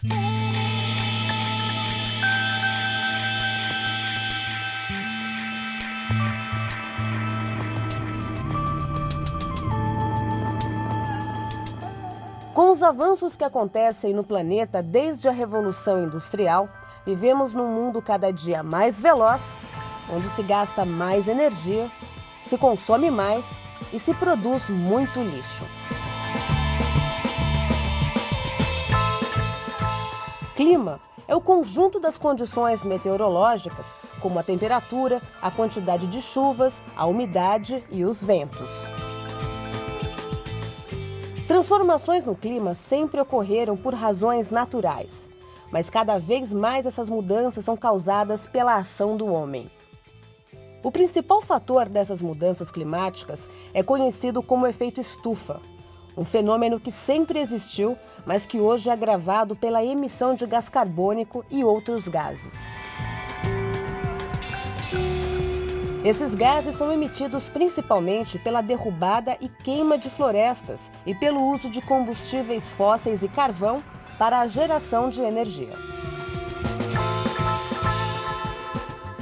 Com os avanços que acontecem no planeta desde a Revolução Industrial, vivemos num mundo cada dia mais veloz, onde se gasta mais energia, se consome mais e se produz muito lixo. Clima é o conjunto das condições meteorológicas, como a temperatura, a quantidade de chuvas, a umidade e os ventos. Transformações no clima sempre ocorreram por razões naturais, mas cada vez mais essas mudanças são causadas pela ação do homem. O principal fator dessas mudanças climáticas é conhecido como efeito estufa, um fenômeno que sempre existiu, mas que hoje é agravado pela emissão de gás carbônico e outros gases. Esses gases são emitidos principalmente pela derrubada e queima de florestas e pelo uso de combustíveis fósseis e carvão para a geração de energia.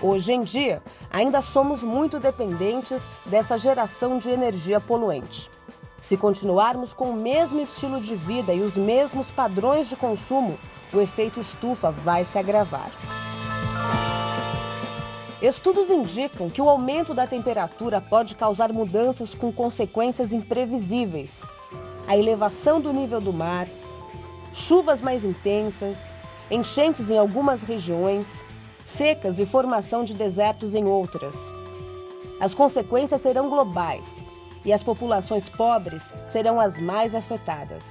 Hoje em dia, ainda somos muito dependentes dessa geração de energia poluente. Se continuarmos com o mesmo estilo de vida e os mesmos padrões de consumo, o efeito estufa vai se agravar. Estudos indicam que o aumento da temperatura pode causar mudanças com consequências imprevisíveis. A elevação do nível do mar, chuvas mais intensas, enchentes em algumas regiões, secas e formação de desertos em outras. As consequências serão globais e as populações pobres serão as mais afetadas.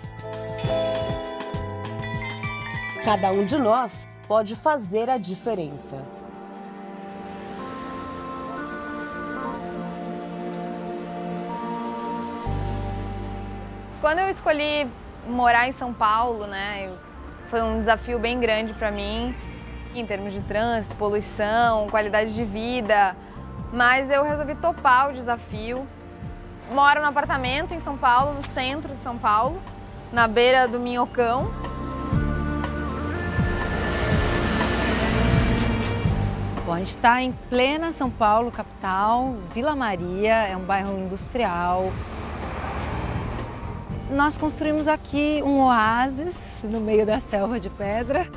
Cada um de nós pode fazer a diferença. Quando eu escolhi morar em São Paulo, foi um desafio bem grande para mim, em termos de trânsito, poluição, qualidade de vida, mas eu resolvi topar o desafio. Moro num apartamento em São Paulo, no centro de São Paulo, na beira do Minhocão. Bom, a gente está em plena São Paulo, capital, Vila Maria, é um bairro industrial. Nós construímos aqui um oásis no meio da selva de pedra.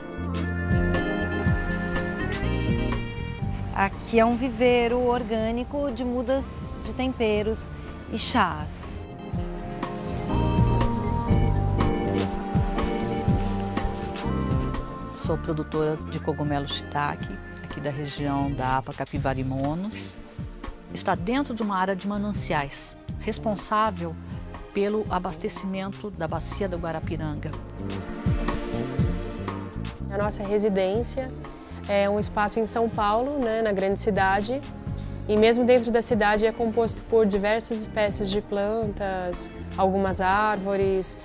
Aqui é um viveiro orgânico de mudas de temperos e chás. Sou produtora de cogumelo shiitake, aqui da região da APA Capivari-Monos. Está dentro de uma área de mananciais, responsável pelo abastecimento da bacia do Guarapiranga. A nossa residência é um espaço em São Paulo, na grande cidade, e mesmo dentro da cidade é composto por diversas espécies de plantas, algumas árvores.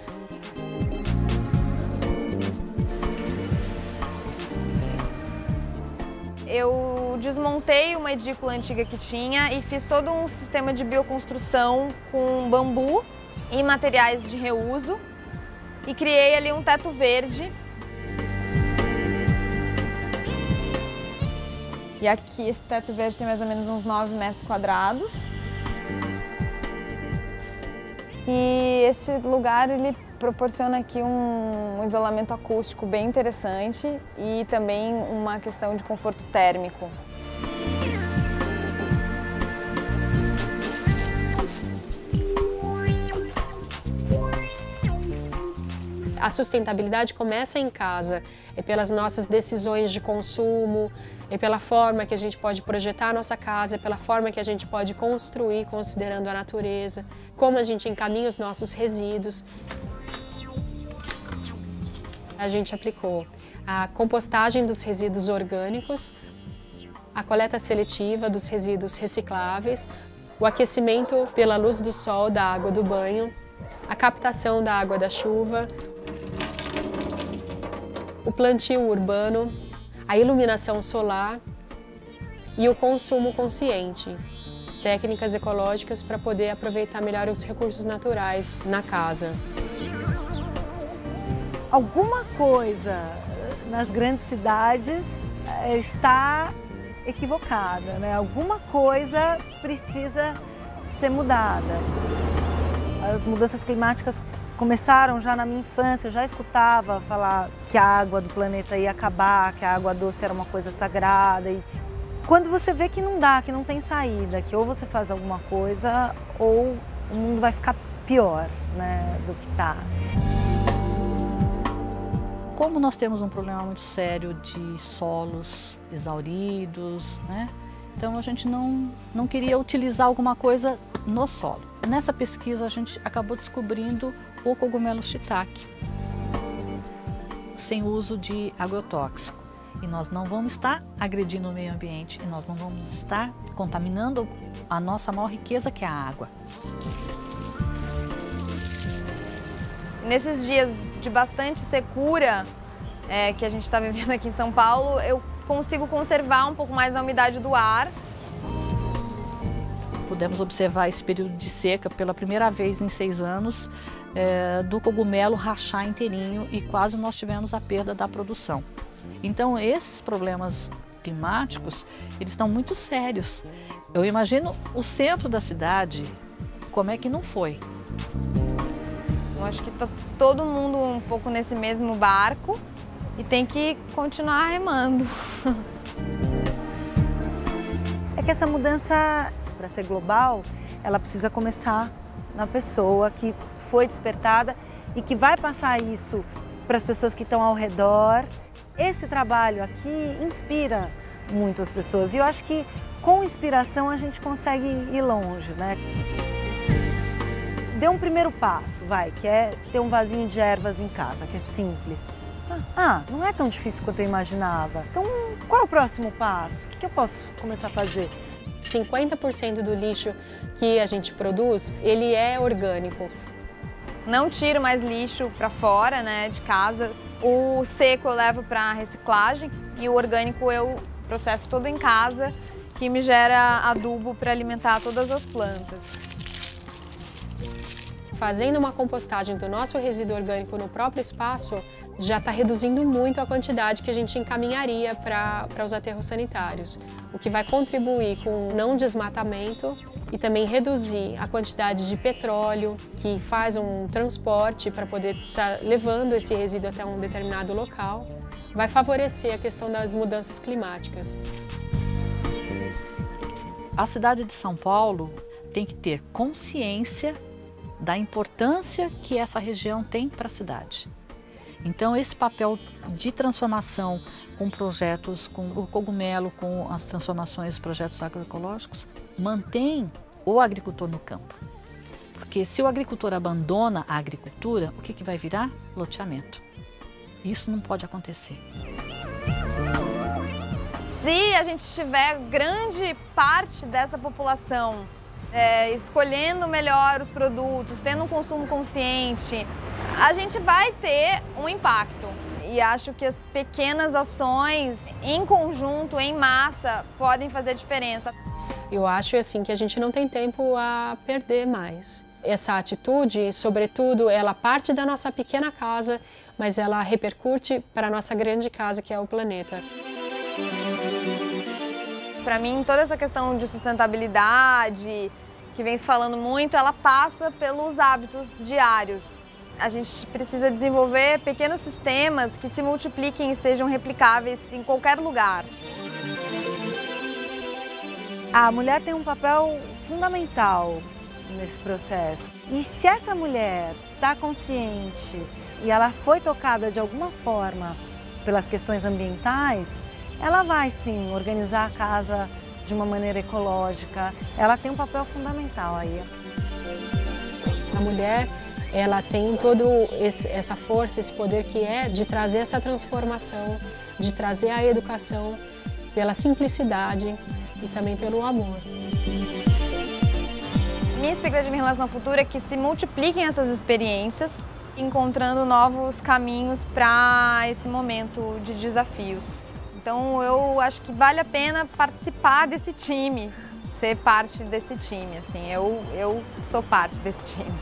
Eu desmontei uma edícula antiga que tinha e fiz todo um sistema de bioconstrução com bambu e materiais de reuso e criei ali um teto verde. E aqui esse teto verde tem mais ou menos uns 9 metros quadrados. E esse lugar ele proporciona aqui um isolamento acústico bem interessante e também uma questão de conforto térmico. A sustentabilidade começa em casa, é pelas nossas decisões de consumo, é pela forma que a gente pode projetar a nossa casa, é pela forma que a gente pode construir considerando a natureza, como a gente encaminha os nossos resíduos. A gente aplicou a compostagem dos resíduos orgânicos, a coleta seletiva dos resíduos recicláveis, o aquecimento pela luz do sol da água do banho, a captação da água da chuva, o plantio urbano, a iluminação solar e o consumo consciente. Técnicas ecológicas para poder aproveitar melhor os recursos naturais na casa. alguma coisa nas grandes cidades está equivocada, né? Alguma coisa precisa ser mudada. As mudanças climáticas começaram já na minha infância, eu já escutava falar que a água do planeta ia acabar, que a água doce era uma coisa sagrada. E quando você vê que não dá, que não tem saída, que ou você faz alguma coisa ou o mundo vai ficar pior, né, do que está. Como nós temos um problema muito sério de solos exauridos, né? Então a gente não queria utilizar alguma coisa no solo. Nessa pesquisa a gente acabou descobrindo o cogumelo shiitake, sem uso de agrotóxico. E nós não vamos estar agredindo o meio ambiente e nós não vamos estar contaminando a nossa maior riqueza, que é a água. Nesses dias de bastante secura que a gente está vivendo aqui em São Paulo, eu consigo conservar um pouco mais a umidade do ar. Pudemos observar esse período de seca pela primeira vez em 6 anos, do cogumelo rachar inteirinho e quase nós tivemos a perda da produção. Então esses problemas climáticos, eles estão muito sérios. Eu imagino o centro da cidade, como é que não foi. Eu acho que está todo mundo um pouco nesse mesmo barco e tem que continuar remando. É que essa mudança, para ser global, ela precisa começar na pessoa que foi despertada e que vai passar isso para as pessoas que estão ao redor. Esse trabalho aqui inspira muito as pessoas e eu acho que com inspiração a gente consegue ir longe, né? Dê um primeiro passo, que é ter um vasinho de ervas em casa, que é simples. Não é tão difícil quanto eu imaginava. Então, qual é o próximo passo? O que eu posso começar a fazer? 50% do lixo que a gente produz, ele é orgânico. Não tiro mais lixo para fora, né, de casa. O seco eu levo para reciclagem e o orgânico eu processo todo em casa, que me gera adubo para alimentar todas as plantas. Fazendo uma compostagem do nosso resíduo orgânico no próprio espaço, já está reduzindo muito a quantidade que a gente encaminharia para os aterros sanitários, o que vai contribuir com o não desmatamento e também reduzir a quantidade de petróleo que faz um transporte para poder estar levando esse resíduo até um determinado local, vai favorecer a questão das mudanças climáticas. A cidade de São Paulo tem que ter consciência da importância que essa região tem para a cidade. Então esse papel de transformação com projetos, com o cogumelo, com as transformações dos projetos agroecológicos, mantém o agricultor no campo. Porque se o agricultor abandona a agricultura, o que vai virar? Loteamento. Isso não pode acontecer. Se a gente tiver grande parte dessa população escolhendo melhor os produtos, tendo um consumo consciente, a gente vai ter um impacto. E acho que as pequenas ações, em conjunto, em massa, podem fazer diferença. Eu acho assim que a gente não tem tempo a perder mais. Essa atitude, sobretudo, ela parte da nossa pequena casa, mas ela repercute para a nossa grande casa, que é o planeta. Para mim, toda essa questão de sustentabilidade, que vem se falando muito, ela passa pelos hábitos diários. A gente precisa desenvolver pequenos sistemas que se multipliquem e sejam replicáveis em qualquer lugar. A mulher tem um papel fundamental nesse processo. E se essa mulher está consciente e ela foi tocada de alguma forma pelas questões ambientais, ela vai sim organizar a casa de uma maneira ecológica. Ela tem um papel fundamental aí. A mulher, ela tem toda essa força, esse poder que é de trazer essa transformação, de trazer a educação pela simplicidade e também pelo amor. Minha expectativa em relação ao futuro é que se multipliquem essas experiências, encontrando novos caminhos para esse momento de desafios. Então eu acho que vale a pena participar desse time, ser parte desse time. Assim, eu sou parte desse time.